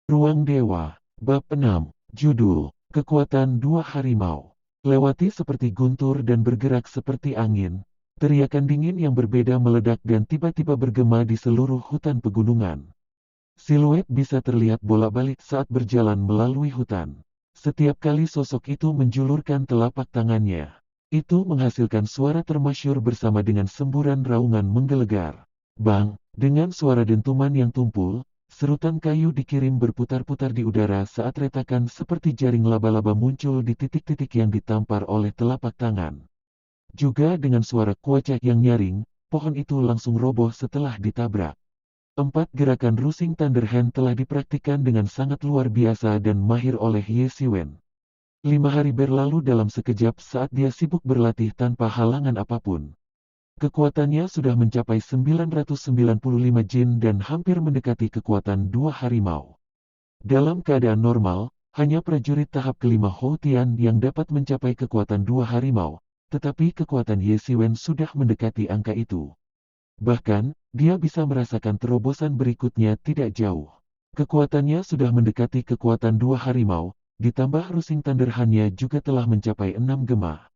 Ruang Dewa, Bab 6, Judul, Kekuatan Dua Harimau. Lewati seperti guntur dan bergerak seperti angin, teriakan dingin yang berbeda meledak dan tiba-tiba bergema di seluruh hutan pegunungan. Siluet bisa terlihat bolak-balik saat berjalan melalui hutan. Setiap kali sosok itu menjulurkan telapak tangannya, itu menghasilkan suara termasyur bersama dengan semburan raungan menggelegar. Bang, dengan suara dentuman yang tumpul, serutan kayu dikirim berputar-putar di udara saat retakan seperti jaring laba-laba muncul di titik-titik yang ditampar oleh telapak tangan. Juga dengan suara kuacak yang nyaring, pohon itu langsung roboh setelah ditabrak. 4 gerakan Rusing Thunder Hand telah dipraktikkan dengan sangat luar biasa dan mahir oleh Ye Siwen. 5 hari berlalu dalam sekejap saat dia sibuk berlatih tanpa halangan apapun. Kekuatannya sudah mencapai 995 jin dan hampir mendekati kekuatan dua harimau. Dalam keadaan normal, hanya prajurit tahap kelima Houtian yang dapat mencapai kekuatan dua harimau, tetapi kekuatan Ye Siwen sudah mendekati angka itu. Bahkan, dia bisa merasakan terobosan berikutnya tidak jauh. Kekuatannya sudah mendekati kekuatan dua harimau, ditambah Rusing Thunder Hand-nya juga telah mencapai 6 gema.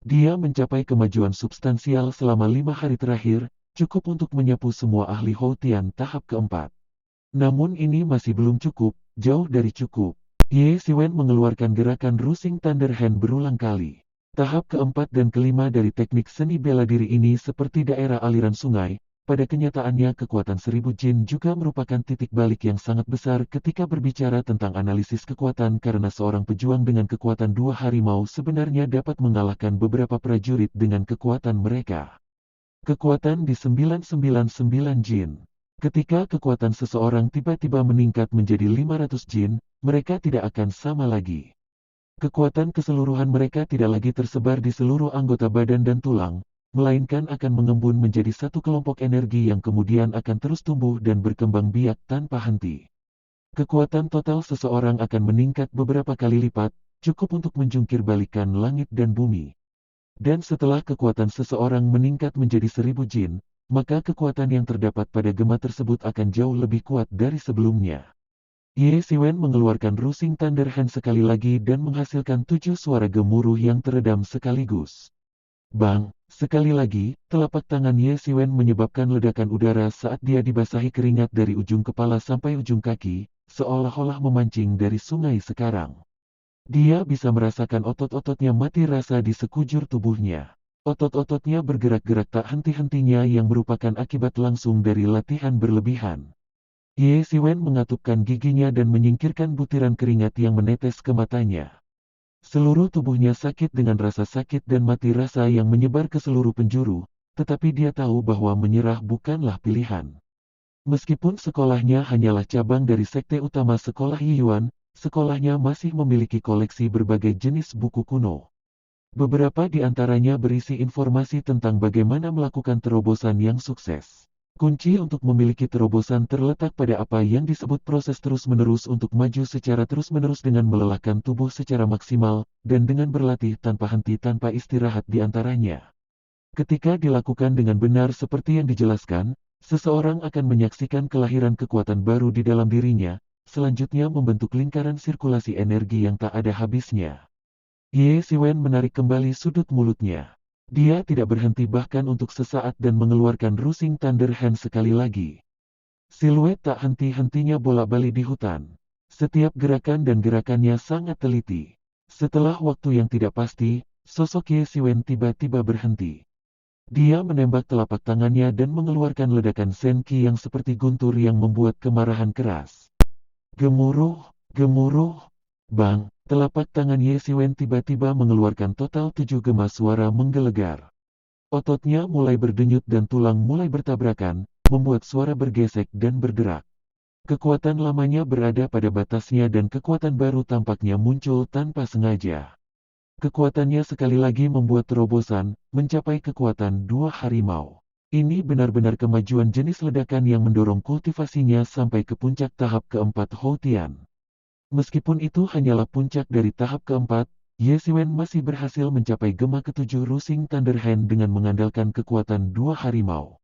Dia mencapai kemajuan substansial selama 5 hari terakhir, cukup untuk menyapu semua ahli Houtian tahap keempat. Namun ini masih belum cukup, jauh dari cukup. Ye Siwen mengeluarkan gerakan Rusing Thunder Hand berulang kali. Tahap keempat dan kelima dari teknik seni bela diri ini seperti daerah aliran sungai. Pada kenyataannya kekuatan 1000 jin juga merupakan titik balik yang sangat besar ketika berbicara tentang analisis kekuatan karena seorang pejuang dengan kekuatan dua harimau sebenarnya dapat mengalahkan beberapa prajurit dengan kekuatan mereka. Kekuatan di 999 jin. Ketika kekuatan seseorang tiba-tiba meningkat menjadi 500 jin, mereka tidak akan sama lagi. Kekuatan keseluruhan mereka tidak lagi tersebar di seluruh anggota badan dan tulang, melainkan akan mengembun menjadi satu kelompok energi yang kemudian akan terus tumbuh dan berkembang biak tanpa henti. Kekuatan total seseorang akan meningkat beberapa kali lipat, cukup untuk menjungkir balikan langit dan bumi. Dan setelah kekuatan seseorang meningkat menjadi 1000 jin, maka kekuatan yang terdapat pada gema tersebut akan jauh lebih kuat dari sebelumnya. Ye Siwen mengeluarkan Rusing Thunder Hand sekali lagi dan menghasilkan 7 suara gemuruh yang teredam sekaligus. Bang, sekali lagi, telapak tangan Ye Siwen menyebabkan ledakan udara saat dia dibasahi keringat dari ujung kepala sampai ujung kaki, seolah-olah memancing dari sungai sekarang. Dia bisa merasakan otot-ototnya mati rasa di sekujur tubuhnya. Otot-ototnya bergerak-gerak tak henti-hentinya yang merupakan akibat langsung dari latihan berlebihan. Ye Siwen mengatupkan giginya dan menyingkirkan butiran keringat yang menetes ke matanya. Seluruh tubuhnya sakit dengan rasa sakit dan mati rasa yang menyebar ke seluruh penjuru, tetapi dia tahu bahwa menyerah bukanlah pilihan. Meskipun sekolahnya hanyalah cabang dari sekte utama sekolah Yiyuan, sekolahnya masih memiliki koleksi berbagai jenis buku kuno. Beberapa di antaranya berisi informasi tentang bagaimana melakukan terobosan yang sukses. Kunci untuk memiliki terobosan terletak pada apa yang disebut proses terus-menerus untuk maju secara terus-menerus dengan melelahkan tubuh secara maksimal, dan dengan berlatih tanpa henti tanpa istirahat di antaranya. Ketika dilakukan dengan benar seperti yang dijelaskan, seseorang akan menyaksikan kelahiran kekuatan baru di dalam dirinya, selanjutnya membentuk lingkaran sirkulasi energi yang tak ada habisnya. Ye Siwen menarik kembali sudut mulutnya. Dia tidak berhenti bahkan untuk sesaat dan mengeluarkan Rusing Thunder Hand sekali lagi. Siluet tak henti-hentinya bolak-balik di hutan. Setiap gerakan dan gerakannya sangat teliti. Setelah waktu yang tidak pasti, sosok Ye Siwen tiba-tiba berhenti. Dia menembak telapak tangannya dan mengeluarkan ledakan senki yang seperti guntur yang membuat kemarahan keras. Gemuruh, gemuruh, bang. Telapak tangan Ye Siwen tiba-tiba mengeluarkan total 7 gema suara menggelegar. Ototnya mulai berdenyut dan tulang mulai bertabrakan, membuat suara bergesek dan berderak. Kekuatan lamanya berada pada batasnya dan kekuatan baru tampaknya muncul tanpa sengaja. Kekuatannya sekali lagi membuat terobosan, mencapai kekuatan dua harimau. Ini benar-benar kemajuan jenis ledakan yang mendorong kultivasinya sampai ke puncak tahap keempat Houtian. Meskipun itu hanyalah puncak dari tahap keempat, Ye Siwen masih berhasil mencapai gema ketujuh Rusing Thunder Hand dengan mengandalkan kekuatan dua harimau.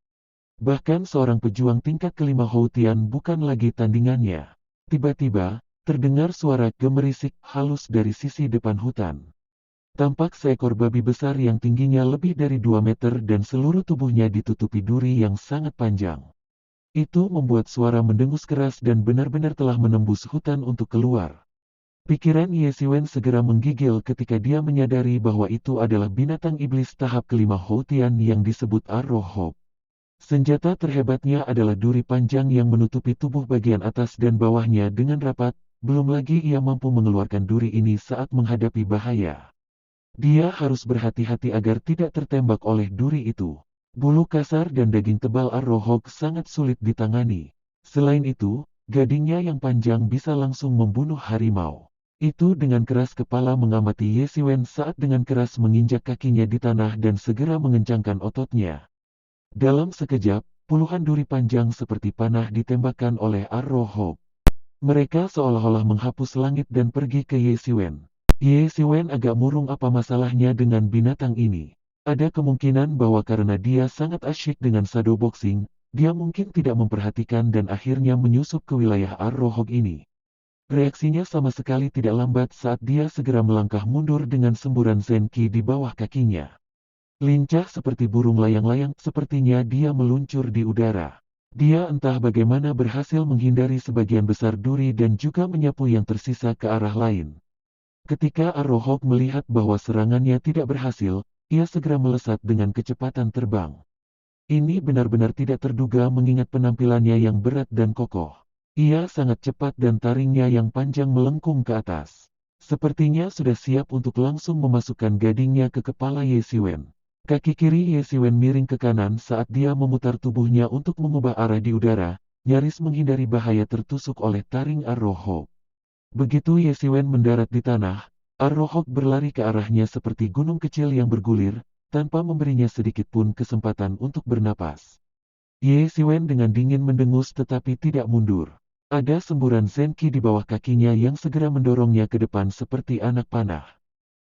Bahkan seorang pejuang tingkat kelima Houtian bukan lagi tandingannya. Tiba-tiba, terdengar suara gemerisik halus dari sisi depan hutan. Tampak seekor babi besar yang tingginya lebih dari 2 meter dan seluruh tubuhnya ditutupi duri yang sangat panjang. Itu membuat suara mendengus keras dan benar-benar telah menembus hutan untuk keluar. Pikiran Ye Siwen segera menggigil ketika dia menyadari bahwa itu adalah binatang iblis tahap kelima Houtian yang disebut Arrohok. Senjata terhebatnya adalah duri panjang yang menutupi tubuh bagian atas dan bawahnya dengan rapat, belum lagi ia mampu mengeluarkan duri ini saat menghadapi bahaya. Dia harus berhati-hati agar tidak tertembak oleh duri itu. Bulu kasar dan daging tebal Arrohok sangat sulit ditangani. Selain itu, gadingnya yang panjang bisa langsung membunuh harimau. Itu dengan keras kepala mengamati Ye Siwen saat dengan keras menginjak kakinya di tanah dan segera mengencangkan ototnya. Dalam sekejap, puluhan duri panjang seperti panah ditembakkan oleh Arrohok. Mereka seolah-olah menghapus langit dan pergi ke Ye Siwen. Ye Siwen agak murung apa masalahnya dengan binatang ini. Ada kemungkinan bahwa karena dia sangat asyik dengan shadow boxing, dia mungkin tidak memperhatikan dan akhirnya menyusup ke wilayah Arrohok ini. Reaksinya sama sekali tidak lambat saat dia segera melangkah mundur dengan semburan Zenki di bawah kakinya. Lincah seperti burung layang-layang, sepertinya dia meluncur di udara. Dia entah bagaimana berhasil menghindari sebagian besar duri dan juga menyapu yang tersisa ke arah lain. Ketika Arrohok melihat bahwa serangannya tidak berhasil, ia segera melesat dengan kecepatan terbang. Ini benar-benar tidak terduga mengingat penampilannya yang berat dan kokoh. Ia sangat cepat dan taringnya yang panjang melengkung ke atas. Sepertinya sudah siap untuk langsung memasukkan gadingnya ke kepala Ye Siwen. Kaki kiri Ye Siwen miring ke kanan saat dia memutar tubuhnya untuk mengubah arah di udara, nyaris menghindari bahaya tertusuk oleh taring Arrohok. Begitu Ye Siwen mendarat di tanah, Arrohok berlari ke arahnya seperti gunung kecil yang bergulir, tanpa memberinya sedikit pun kesempatan untuk bernapas. Ye Siwen dengan dingin mendengus tetapi tidak mundur. Ada semburan Zenki di bawah kakinya yang segera mendorongnya ke depan seperti anak panah.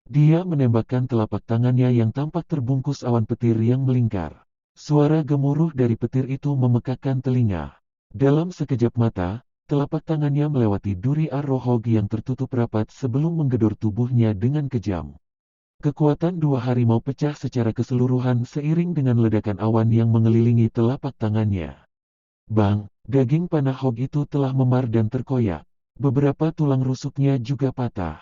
Dia menembakkan telapak tangannya yang tampak terbungkus awan petir yang melingkar. Suara gemuruh dari petir itu memekakkan telinga. Dalam sekejap mata, telapak tangannya melewati duri Arrohok yang tertutup rapat sebelum menggedor tubuhnya dengan kejam. Kekuatan dua harimau pecah secara keseluruhan seiring dengan ledakan awan yang mengelilingi telapak tangannya. Bang, daging panah Hog itu telah memar dan terkoyak. Beberapa tulang rusuknya juga patah.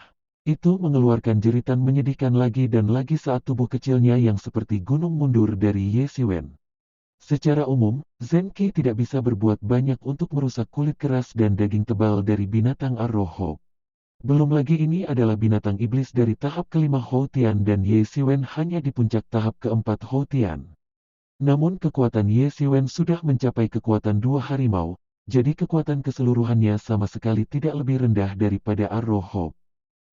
Itu mengeluarkan jeritan menyedihkan lagi dan lagi saat tubuh kecilnya yang seperti gunung mundur dari Ye Siwen. Secara umum, Zenki tidak bisa berbuat banyak untuk merusak kulit keras dan daging tebal dari binatang Arrohok. Belum lagi ini adalah binatang iblis dari tahap kelima Houtian dan Ye Siwen hanya di puncak tahap keempat Houtian. Namun kekuatan Ye Siwen sudah mencapai kekuatan dua harimau, jadi kekuatan keseluruhannya sama sekali tidak lebih rendah daripada Arrohok.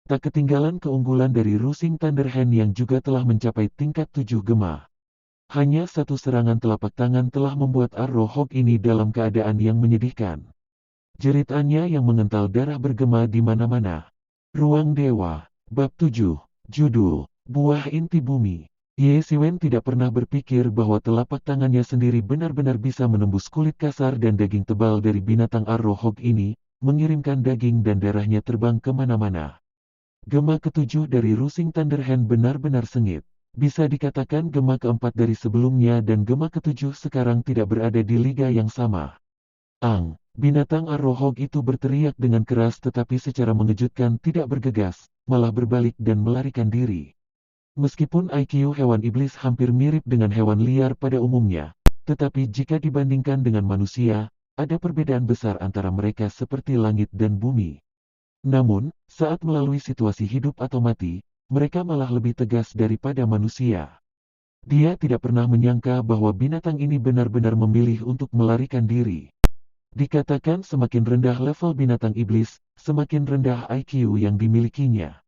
Tak ketinggalan keunggulan dari Rusing Thunderhand yang juga telah mencapai tingkat 7 gema. Hanya satu serangan telapak tangan telah membuat Arrohok ini dalam keadaan yang menyedihkan. Jeritannya yang mengental darah bergema di mana-mana. Ruang Dewa, Bab 7, Judul, Buah Inti Bumi. Ye Siwen tidak pernah berpikir bahwa telapak tangannya sendiri benar-benar bisa menembus kulit kasar dan daging tebal dari binatang Arrohok ini, mengirimkan daging dan darahnya terbang kemana-mana. Gema ketujuh dari Rusing Thunderhand benar-benar sengit. Bisa dikatakan gema keempat dari sebelumnya dan gema ketujuh sekarang tidak berada di liga yang sama. Binatang Arrohok itu berteriak dengan keras tetapi secara mengejutkan tidak bergegas, malah berbalik dan melarikan diri. Meskipun IQ hewan iblis hampir mirip dengan hewan liar pada umumnya, tetapi jika dibandingkan dengan manusia, ada perbedaan besar antara mereka seperti langit dan bumi. Namun, saat melalui situasi hidup atau mati, mereka malah lebih tegas daripada manusia. Dia tidak pernah menyangka bahwa binatang ini benar-benar memilih untuk melarikan diri. Dikatakan semakin rendah level binatang iblis, semakin rendah IQ yang dimilikinya.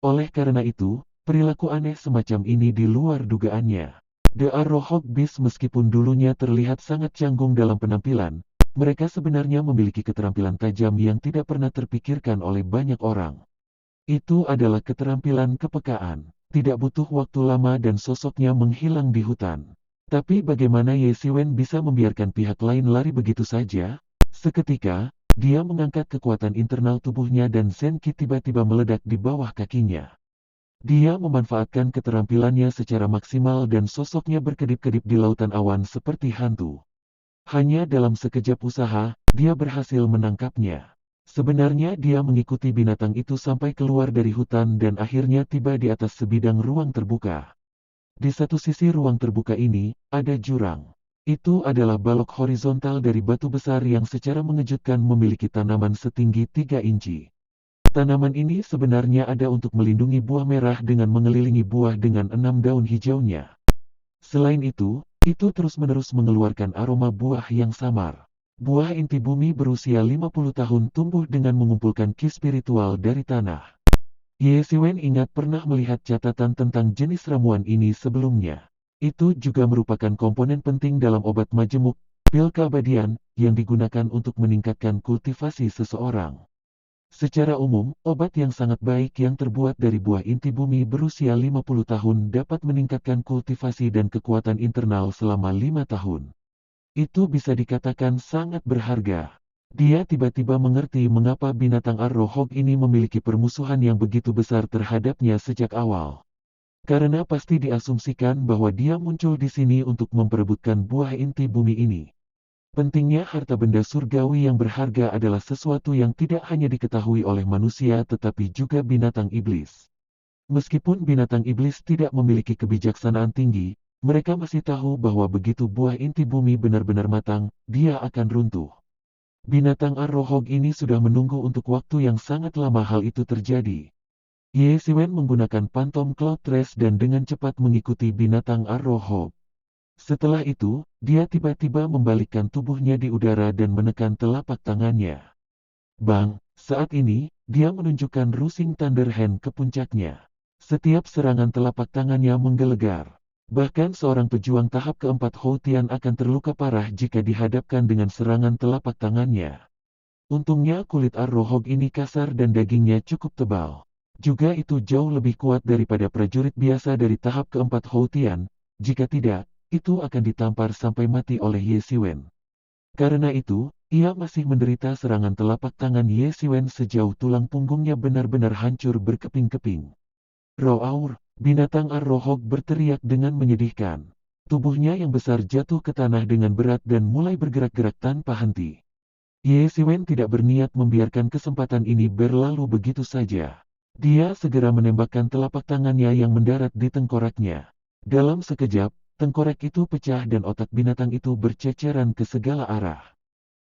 Oleh karena itu, perilaku aneh semacam ini di luar dugaannya. The Arrohok Beast meskipun dulunya terlihat sangat canggung dalam penampilan, mereka sebenarnya memiliki keterampilan tajam yang tidak pernah terpikirkan oleh banyak orang. Itu adalah keterampilan kepekaan. Tidak butuh waktu lama dan sosoknya menghilang di hutan. Tapi bagaimana Ye Siwen bisa membiarkan pihak lain lari begitu saja? Seketika, dia mengangkat kekuatan internal tubuhnya dan Zenki tiba-tiba meledak di bawah kakinya. Dia memanfaatkan keterampilannya secara maksimal dan sosoknya berkedip-kedip di lautan awan seperti hantu. Hanya dalam sekejap usaha, dia berhasil menangkapnya. Sebenarnya dia mengikuti binatang itu sampai keluar dari hutan dan akhirnya tiba di atas sebidang ruang terbuka. Di satu sisi ruang terbuka ini, ada jurang. Itu adalah balok horizontal dari batu besar yang secara mengejutkan memiliki tanaman setinggi 3 inci. Tanaman ini sebenarnya ada untuk melindungi buah merah dengan mengelilingi buah dengan 6 daun hijaunya. Selain itu terus-menerus mengeluarkan aroma buah yang samar. Buah inti bumi berusia 50 tahun tumbuh dengan mengumpulkan ki spiritual dari tanah. Ye Siwen ingat pernah melihat catatan tentang jenis ramuan ini sebelumnya. Itu juga merupakan komponen penting dalam obat majemuk, pil keabadian, yang digunakan untuk meningkatkan kultivasi seseorang. Secara umum, obat yang sangat baik yang terbuat dari buah inti bumi berusia 50 tahun dapat meningkatkan kultivasi dan kekuatan internal selama 5 tahun. Itu bisa dikatakan sangat berharga. Dia tiba-tiba mengerti mengapa binatang Arrohog ini memiliki permusuhan yang begitu besar terhadapnya sejak awal. Karena pasti diasumsikan bahwa dia muncul di sini untuk memperebutkan buah inti bumi ini. Pentingnya harta benda surgawi yang berharga adalah sesuatu yang tidak hanya diketahui oleh manusia tetapi juga binatang iblis. Meskipun binatang iblis tidak memiliki kebijaksanaan tinggi, mereka masih tahu bahwa begitu buah inti bumi benar-benar matang, dia akan runtuh. Binatang Arrohog ini sudah menunggu untuk waktu yang sangat lama hal itu terjadi. Ye Siwen menggunakan Phantom Cloud Trace dan dengan cepat mengikuti binatang Arrohog. Setelah itu, dia tiba-tiba membalikkan tubuhnya di udara dan menekan telapak tangannya. Bang, saat ini, dia menunjukkan Rusing Thunder Hand ke puncaknya. Setiap serangan telapak tangannya menggelegar. Bahkan seorang pejuang tahap keempat Houtian akan terluka parah jika dihadapkan dengan serangan telapak tangannya. Untungnya kulit Arrohog ini kasar dan dagingnya cukup tebal. Juga itu jauh lebih kuat daripada prajurit biasa dari tahap keempat Houtian. Jika tidak, itu akan ditampar sampai mati oleh Ye Siwen. Karena itu, ia masih menderita serangan telapak tangan Ye Siwen sejauh tulang punggungnya benar-benar hancur berkeping-keping. Roar, binatang Arrohog berteriak dengan menyedihkan. Tubuhnya yang besar jatuh ke tanah dengan berat dan mulai bergerak-gerak tanpa henti. Ye Siwen tidak berniat membiarkan kesempatan ini berlalu begitu saja. Dia segera menembakkan telapak tangannya yang mendarat di tengkoraknya. Dalam sekejap, tengkorak itu pecah dan otak binatang itu berceceran ke segala arah.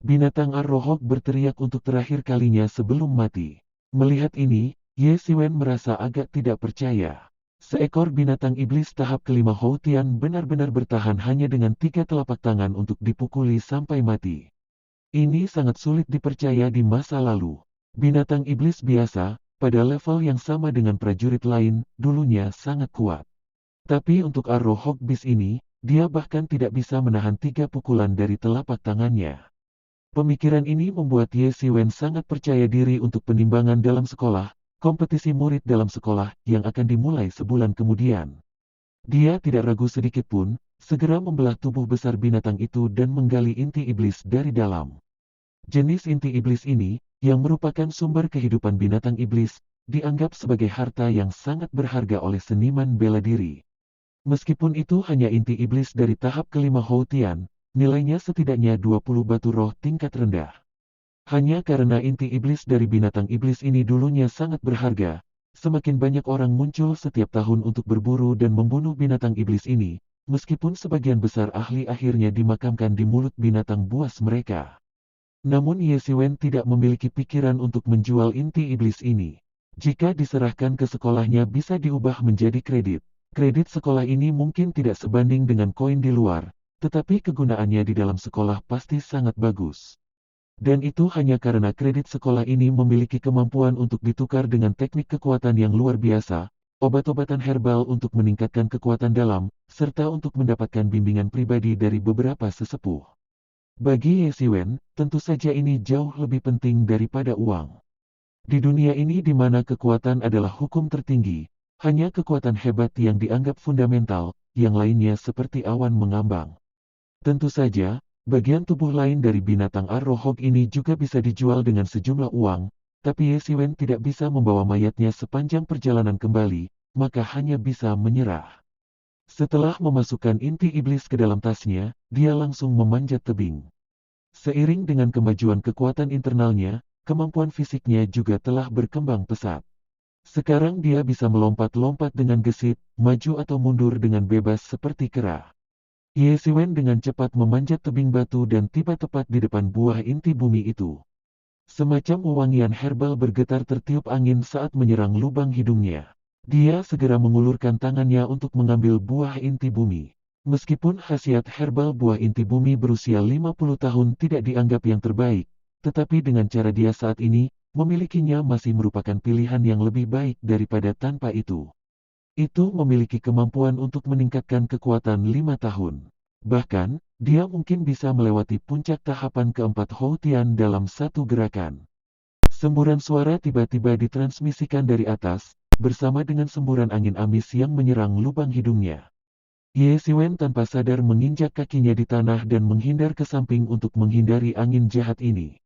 Binatang Arrohog berteriak untuk terakhir kalinya sebelum mati. Melihat ini, Ye Siwen merasa agak tidak percaya. Seekor binatang iblis tahap kelima Houtian benar-benar bertahan hanya dengan 3 telapak tangan untuk dipukuli sampai mati. Ini sangat sulit dipercaya di masa lalu. Binatang iblis biasa, pada level yang sama dengan prajurit lain, dulunya sangat kuat. Tapi untuk Arrohog Beast ini, dia bahkan tidak bisa menahan 3 pukulan dari telapak tangannya. Pemikiran ini membuat Ye Siwen sangat percaya diri untuk penimbangan dalam sekolah, kompetisi murid dalam sekolah yang akan dimulai sebulan kemudian. Dia tidak ragu sedikit pun, segera membelah tubuh besar binatang itu dan menggali inti iblis dari dalam. Jenis inti iblis ini, yang merupakan sumber kehidupan binatang iblis, dianggap sebagai harta yang sangat berharga oleh seniman bela diri. Meskipun itu hanya inti iblis dari tahap kelima Houtian, nilainya setidaknya 20 batu roh tingkat rendah. Hanya karena inti iblis dari binatang iblis ini dulunya sangat berharga, semakin banyak orang muncul setiap tahun untuk berburu dan membunuh binatang iblis ini, meskipun sebagian besar ahli akhirnya dimakamkan di mulut binatang buas mereka. Namun Ye Siwen tidak memiliki pikiran untuk menjual inti iblis ini. Jika diserahkan ke sekolahnya bisa diubah menjadi kredit. Kredit sekolah ini mungkin tidak sebanding dengan koin di luar, tetapi kegunaannya di dalam sekolah pasti sangat bagus. Dan itu hanya karena kredit sekolah ini memiliki kemampuan untuk ditukar dengan teknik kekuatan yang luar biasa, obat-obatan herbal untuk meningkatkan kekuatan dalam, serta untuk mendapatkan bimbingan pribadi dari beberapa sesepuh. Bagi Ye Siwen, tentu saja ini jauh lebih penting daripada uang. Di dunia ini di mana kekuatan adalah hukum tertinggi, hanya kekuatan hebat yang dianggap fundamental, yang lainnya seperti awan mengambang. Tentu saja, Bagian tubuh lain dari binatang Arrowhawk ini juga bisa dijual dengan sejumlah uang, tapi Ye Siwen tidak bisa membawa mayatnya sepanjang perjalanan kembali, maka hanya bisa menyerah. Setelah memasukkan inti iblis ke dalam tasnya, dia langsung memanjat tebing. Seiring dengan kemajuan kekuatan internalnya, kemampuan fisiknya juga telah berkembang pesat. Sekarang dia bisa melompat-lompat dengan gesit, maju atau mundur dengan bebas seperti kera. Ye Siwen dengan cepat memanjat tebing batu dan tiba tepat di depan buah inti bumi itu. Semacam wewangian herbal bergetar tertiup angin saat menyerang lubang hidungnya. Dia segera mengulurkan tangannya untuk mengambil buah inti bumi. Meskipun khasiat herbal buah inti bumi berusia 50 tahun tidak dianggap yang terbaik, tetapi dengan cara dia saat ini, memilikinya masih merupakan pilihan yang lebih baik daripada tanpa itu. Itu memiliki kemampuan untuk meningkatkan kekuatan 5 tahun. Bahkan, dia mungkin bisa melewati puncak tahapan keempat Houtian dalam satu gerakan. Semburan suara tiba-tiba ditransmisikan dari atas, bersama dengan semburan angin amis yang menyerang lubang hidungnya. Ye Siwen tanpa sadar menginjak kakinya di tanah dan menghindar ke samping untuk menghindari angin jahat ini.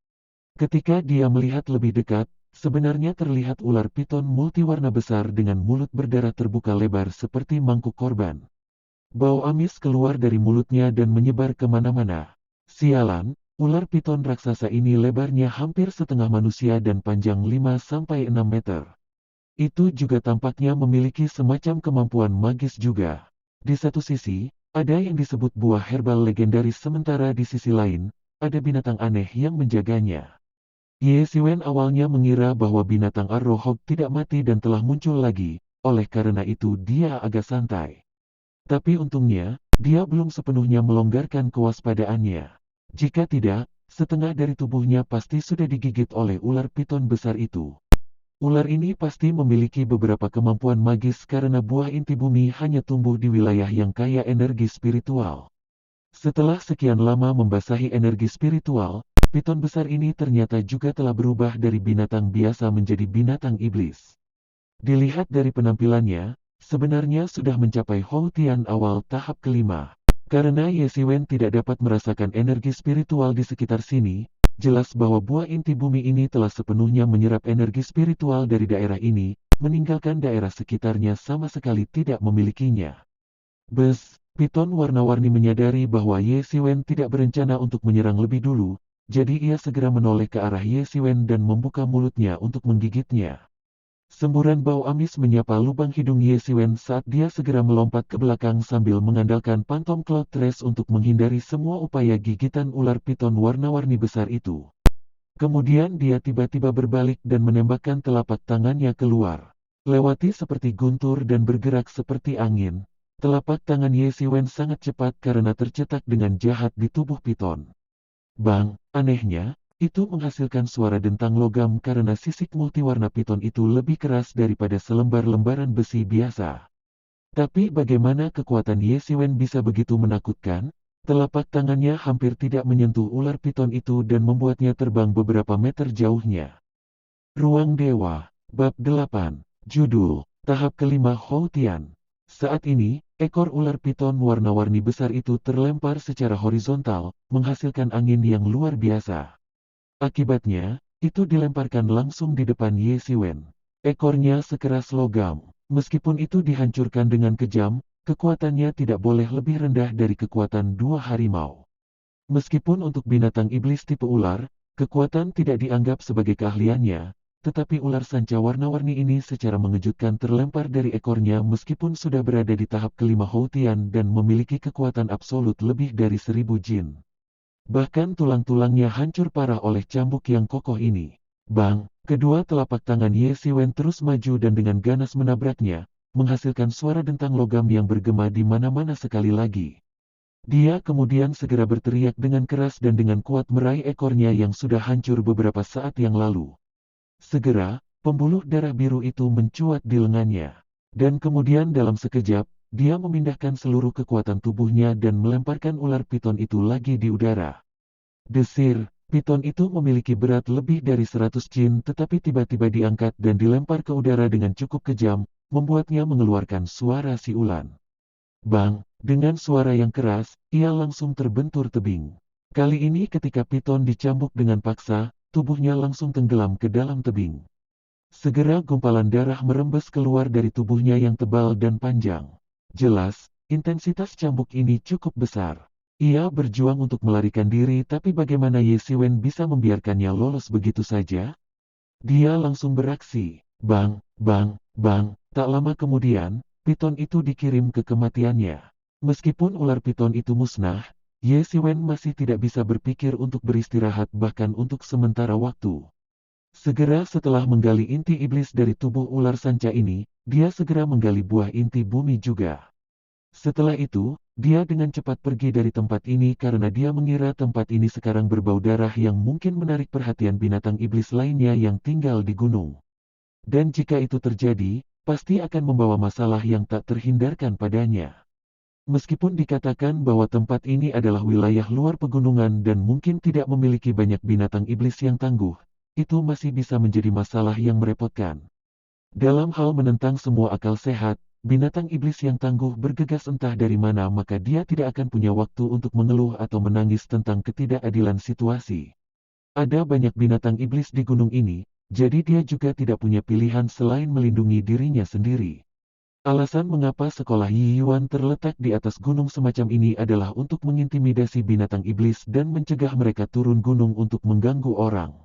Ketika dia melihat lebih dekat, sebenarnya terlihat ular piton multiwarna besar dengan mulut berdarah terbuka lebar seperti mangkuk korban. Bau amis keluar dari mulutnya dan menyebar kemana-mana. Sialan, ular piton raksasa ini lebarnya hampir setengah manusia dan panjang 5-6 meter. Itu juga tampaknya memiliki semacam kemampuan magis juga. Di satu sisi, ada yang disebut buah herbal legendaris sementara di sisi lain, ada binatang aneh yang menjaganya. Ye Siwen awalnya mengira bahwa binatang Arrowhawk tidak mati dan telah muncul lagi, oleh karena itu dia agak santai. Tapi untungnya, dia belum sepenuhnya melonggarkan kewaspadaannya. Jika tidak, setengah dari tubuhnya pasti sudah digigit oleh ular piton besar itu. Ular ini pasti memiliki beberapa kemampuan magis karena buah inti bumi hanya tumbuh di wilayah yang kaya energi spiritual. Setelah sekian lama membasahi energi spiritual, piton besar ini ternyata juga telah berubah dari binatang biasa menjadi binatang iblis. Dilihat dari penampilannya, sebenarnya sudah mencapai Houtian awal tahap kelima. Karena Ye Siwen tidak dapat merasakan energi spiritual di sekitar sini, jelas bahwa buah inti bumi ini telah sepenuhnya menyerap energi spiritual dari daerah ini, meninggalkan daerah sekitarnya sama sekali tidak memilikinya. Bes, piton warna-warni menyadari bahwa Ye Siwen tidak berencana untuk menyerang lebih dulu, jadi ia segera menoleh ke arah Ye Siwen dan membuka mulutnya untuk menggigitnya. Semburan bau amis menyapa lubang hidung Ye Siwen saat dia segera melompat ke belakang sambil mengandalkan Phantom Cloud Trace untuk menghindari semua upaya gigitan ular piton warna-warni besar itu. Kemudian dia tiba-tiba berbalik dan menembakkan telapak tangannya keluar. Lewati seperti guntur dan bergerak seperti angin. Telapak tangan Ye Siwen sangat cepat karena tercetak dengan jahat di tubuh piton. Bang, anehnya, itu menghasilkan suara dentang logam karena sisik multiwarna piton itu lebih keras daripada selembar lembaran besi biasa. Tapi bagaimana kekuatan Ye Siwen bisa begitu menakutkan? Telapak tangannya hampir tidak menyentuh ular piton itu dan membuatnya terbang beberapa meter jauhnya. Ruang Dewa, Bab 8, Judul, Tahap kelima Houtian. Saat ini, ekor ular piton warna-warni besar itu terlempar secara horizontal, menghasilkan angin yang luar biasa. Akibatnya, itu dilemparkan langsung di depan Ye Siwen. Ekornya sekeras logam. Meskipun itu dihancurkan dengan kejam, kekuatannya tidak boleh lebih rendah dari kekuatan dua harimau. Meskipun untuk binatang iblis tipe ular, kekuatan tidak dianggap sebagai keahliannya, tetapi ular sanca warna-warni ini secara mengejutkan terlempar dari ekornya meskipun sudah berada di tahap kelima Houtian dan memiliki kekuatan absolut lebih dari 1000 jin. Bahkan tulang-tulangnya hancur parah oleh cambuk yang kokoh ini. Bang, kedua telapak tangan Ye Siwen terus maju dan dengan ganas menabraknya, menghasilkan suara dentang logam yang bergema di mana-mana sekali lagi. Dia kemudian segera berteriak dengan keras dan dengan kuat meraih ekornya yang sudah hancur beberapa saat yang lalu. Segera, pembuluh darah biru itu mencuat di lengannya. Dan kemudian dalam sekejap, dia memindahkan seluruh kekuatan tubuhnya dan melemparkan ular piton itu lagi di udara. Desir, piton itu memiliki berat lebih dari 100 jin tetapi tiba-tiba diangkat dan dilempar ke udara dengan cukup kejam, membuatnya mengeluarkan suara siulan. Bang, dengan suara yang keras, ia langsung terbentur tebing. Kali ini ketika piton dicambuk dengan paksa, tubuhnya langsung tenggelam ke dalam tebing. Segera gumpalan darah merembes keluar dari tubuhnya yang tebal dan panjang. Jelas, intensitas cambuk ini cukup besar. Ia berjuang untuk melarikan diri, tapi bagaimana Ye Siwen bisa membiarkannya lolos begitu saja? Dia langsung beraksi. Bang, bang, bang. Tak lama kemudian, piton itu dikirim ke kematiannya. Meskipun ular piton itu musnah, Ye Siwen masih tidak bisa berpikir untuk beristirahat bahkan untuk sementara waktu. Segera setelah menggali inti iblis dari tubuh ular sanca ini, dia segera menggali buah inti bumi juga. Setelah itu, dia dengan cepat pergi dari tempat ini karena dia mengira tempat ini sekarang berbau darah yang mungkin menarik perhatian binatang iblis lainnya yang tinggal di gunung. Dan jika itu terjadi, pasti akan membawa masalah yang tak terhindarkan padanya. Meskipun dikatakan bahwa tempat ini adalah wilayah luar pegunungan dan mungkin tidak memiliki banyak binatang iblis yang tangguh, itu masih bisa menjadi masalah yang merepotkan. Dalam hal menentang semua akal sehat, binatang iblis yang tangguh bergegas entah dari mana, maka dia tidak akan punya waktu untuk mengeluh atau menangis tentang ketidakadilan situasi. Ada banyak binatang iblis di gunung ini, jadi dia juga tidak punya pilihan selain melindungi dirinya sendiri. Alasan mengapa sekolah Yi Yuan terletak di atas gunung semacam ini adalah untuk mengintimidasi binatang iblis dan mencegah mereka turun gunung untuk mengganggu orang.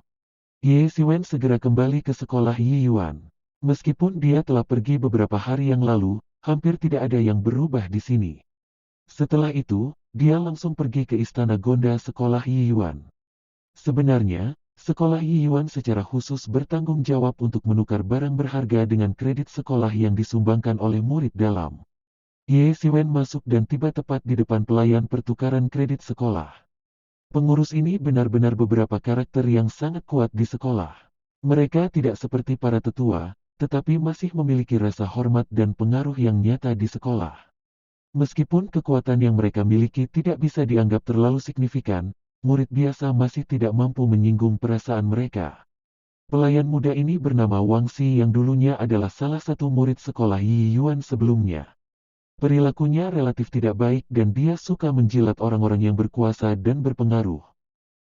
Ye Siwen segera kembali ke sekolah Yi Yuan. Meskipun dia telah pergi beberapa hari yang lalu, hampir tidak ada yang berubah di sini. Setelah itu, dia langsung pergi ke istana Gonda sekolah Yi Yuan. Sebenarnya, sekolah Yi Yuan secara khusus bertanggung jawab untuk menukar barang berharga dengan kredit sekolah yang disumbangkan oleh murid dalam. Ye Siwen masuk dan tiba tepat di depan pelayan pertukaran kredit sekolah. Pengurus ini benar-benar beberapa karakter yang sangat kuat di sekolah. Mereka tidak seperti para tetua, tetapi masih memiliki rasa hormat dan pengaruh yang nyata di sekolah. Meskipun kekuatan yang mereka miliki tidak bisa dianggap terlalu signifikan, murid biasa masih tidak mampu menyinggung perasaan mereka. Pelayan muda ini bernama Wang Xi yang dulunya adalah salah satu murid sekolah Yi Yuan sebelumnya. Perilakunya relatif tidak baik dan dia suka menjilat orang-orang yang berkuasa dan berpengaruh.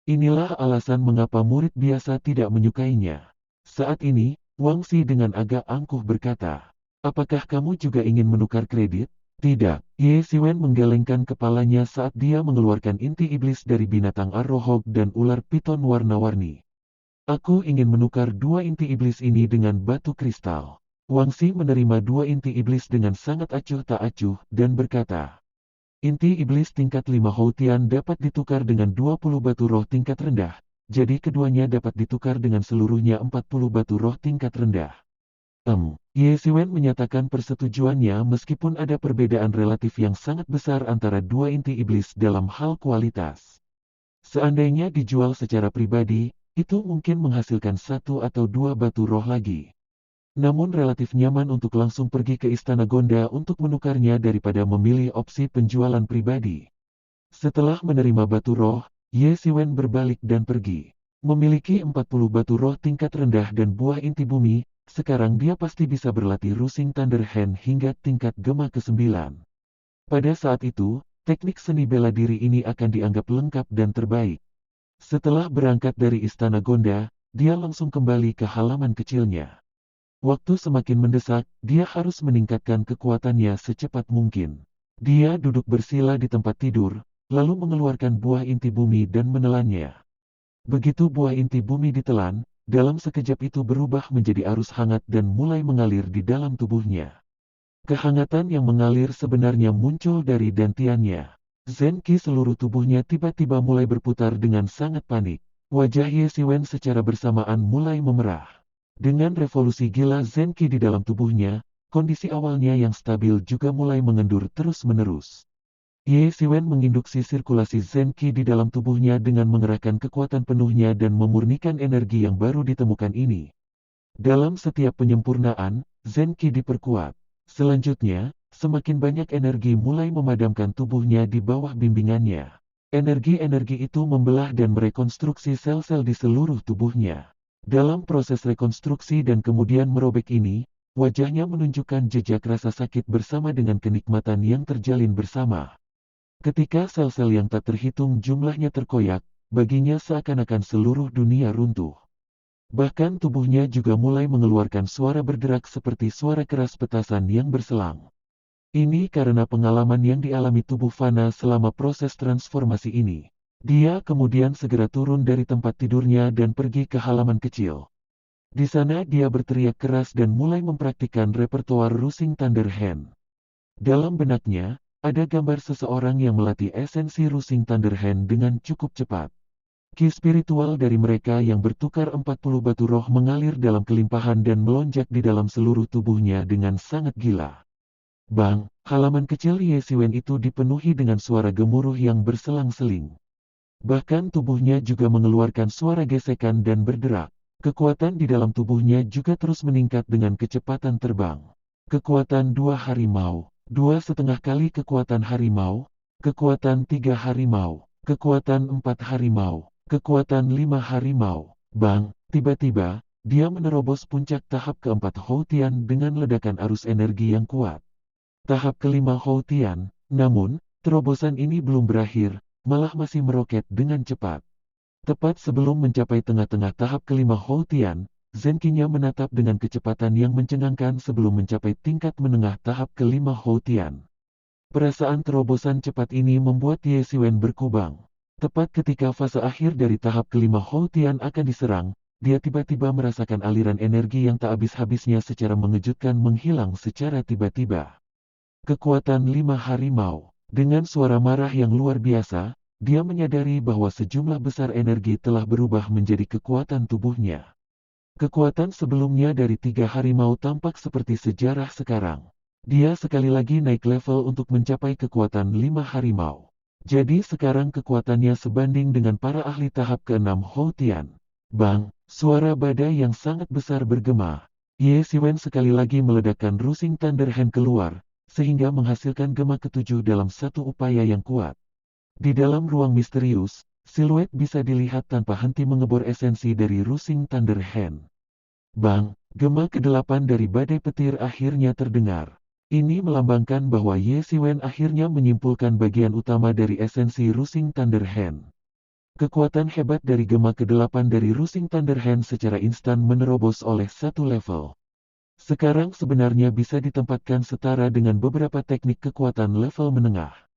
Inilah alasan mengapa murid biasa tidak menyukainya. Saat ini, Wang Xi dengan agak angkuh berkata, "Apakah kamu juga ingin menukar kredit?" "Tidak." Ye Siwen menggelengkan kepalanya saat dia mengeluarkan inti iblis dari binatang arrohog dan ular piton warna-warni. "Aku ingin menukar dua inti iblis ini dengan batu kristal." Wang Xi menerima dua inti iblis dengan sangat acuh tak acuh dan berkata, "Inti iblis tingkat 5 Houtian dapat ditukar dengan 20 batu roh tingkat rendah. Jadi keduanya dapat ditukar dengan seluruhnya 40 batu roh tingkat rendah." Ye Siwen menyatakan persetujuannya meskipun ada perbedaan relatif yang sangat besar antara dua inti iblis dalam hal kualitas. Seandainya dijual secara pribadi, itu mungkin menghasilkan satu atau dua batu roh lagi. Namun relatif nyaman untuk langsung pergi ke Istana Gonda untuk menukarnya daripada memilih opsi penjualan pribadi. Setelah menerima batu roh, Ye Siwen berbalik dan pergi. Memiliki 40 batu roh tingkat rendah dan buah inti bumi, sekarang dia pasti bisa berlatih Rusing Thunder Hand hingga tingkat Gema ke-9. Pada saat itu, teknik seni bela diri ini akan dianggap lengkap dan terbaik. Setelah berangkat dari Istana Gonda, dia langsung kembali ke halaman kecilnya. Waktu semakin mendesak, dia harus meningkatkan kekuatannya secepat mungkin. Dia duduk bersila di tempat tidur, lalu mengeluarkan buah inti bumi dan menelannya. Begitu buah inti bumi ditelan, dalam sekejap itu berubah menjadi arus hangat dan mulai mengalir di dalam tubuhnya. Kehangatan yang mengalir sebenarnya muncul dari dantiannya. Zenki seluruh tubuhnya tiba-tiba mulai berputar dengan sangat panik. Wajah Ye Siwen secara bersamaan mulai memerah. Dengan revolusi gila Zenki di dalam tubuhnya, kondisi awalnya yang stabil juga mulai mengendur terus-menerus. Ye Siwen menginduksi sirkulasi Zenki di dalam tubuhnya dengan mengerahkan kekuatan penuhnya dan memurnikan energi yang baru ditemukan ini. Dalam setiap penyempurnaan, Zenki diperkuat. Selanjutnya, semakin banyak energi mulai memadamkan tubuhnya di bawah bimbingannya. Energi-energi itu membelah dan merekonstruksi sel-sel di seluruh tubuhnya. Dalam proses rekonstruksi dan kemudian merobek ini, wajahnya menunjukkan jejak rasa sakit bersama dengan kenikmatan yang terjalin bersama. Ketika sel-sel yang tak terhitung jumlahnya terkoyak, baginya seakan-akan seluruh dunia runtuh. Bahkan tubuhnya juga mulai mengeluarkan suara berderak seperti suara keras petasan yang berselang. Ini karena pengalaman yang dialami tubuh Fana selama proses transformasi ini. Dia kemudian segera turun dari tempat tidurnya dan pergi ke halaman kecil. Di sana dia berteriak keras dan mulai mempraktikkan repertoar Rusing Thunder Hand. Dalam benaknya, ada gambar seseorang yang melatih esensi Rusing Thunder Hand dengan cukup cepat. Ki spiritual dari mereka yang bertukar 40 batu roh mengalir dalam kelimpahan dan melonjak di dalam seluruh tubuhnya dengan sangat gila. Bang, halaman kecil Yesiwen itu dipenuhi dengan suara gemuruh yang berselang-seling. Bahkan tubuhnya juga mengeluarkan suara gesekan dan berderak. Kekuatan di dalam tubuhnya juga terus meningkat dengan kecepatan terbang. Kekuatan 2 harimau, 2,5 kali kekuatan harimau, kekuatan 3 harimau, kekuatan 4 harimau, kekuatan 5 harimau. Bang, tiba-tiba, dia menerobos puncak tahap keempat Houtian dengan ledakan arus energi yang kuat. Tahap kelima Houtian, namun, terobosan ini belum berakhir, malah masih meroket dengan cepat. Tepat sebelum mencapai tengah-tengah tahap kelima Houtian, Zenkinya menatap dengan kecepatan yang mencengangkan sebelum mencapai tingkat menengah tahap kelima Houtian. Perasaan terobosan cepat ini membuat Yesiwen berkubang. Tepat ketika fase akhir dari tahap kelima Houtian akan diserang, dia tiba-tiba merasakan aliran energi yang tak habis-habisnya secara mengejutkan menghilang secara tiba-tiba. Kekuatan 5 harimau. Dengan suara marah yang luar biasa, dia menyadari bahwa sejumlah besar energi telah berubah menjadi kekuatan tubuhnya. Kekuatan sebelumnya dari 3 harimau tampak seperti sejarah sekarang. Dia sekali lagi naik level untuk mencapai kekuatan 5 harimau. Jadi sekarang kekuatannya sebanding dengan para ahli tahap ke-6 Houtian. Bang, suara badai yang sangat besar bergema. Ye Siwen sekali lagi meledakkan Rusing Thunder Hand keluar, sehingga menghasilkan gema ketujuh dalam satu upaya yang kuat. Di dalam ruang misterius, siluet bisa dilihat tanpa henti mengebor esensi dari Rusing Thunder Hand. Bang, gema ke-8 dari badai petir akhirnya terdengar. Ini melambangkan bahwa Ye Siwen akhirnya menyimpulkan bagian utama dari esensi Rusing Thunder Hand. Kekuatan hebat dari gema ke-8 dari Rusing Thunder Hand secara instan menerobos oleh satu level. Sekarang sebenarnya bisa ditempatkan setara dengan beberapa teknik kekuatan level menengah.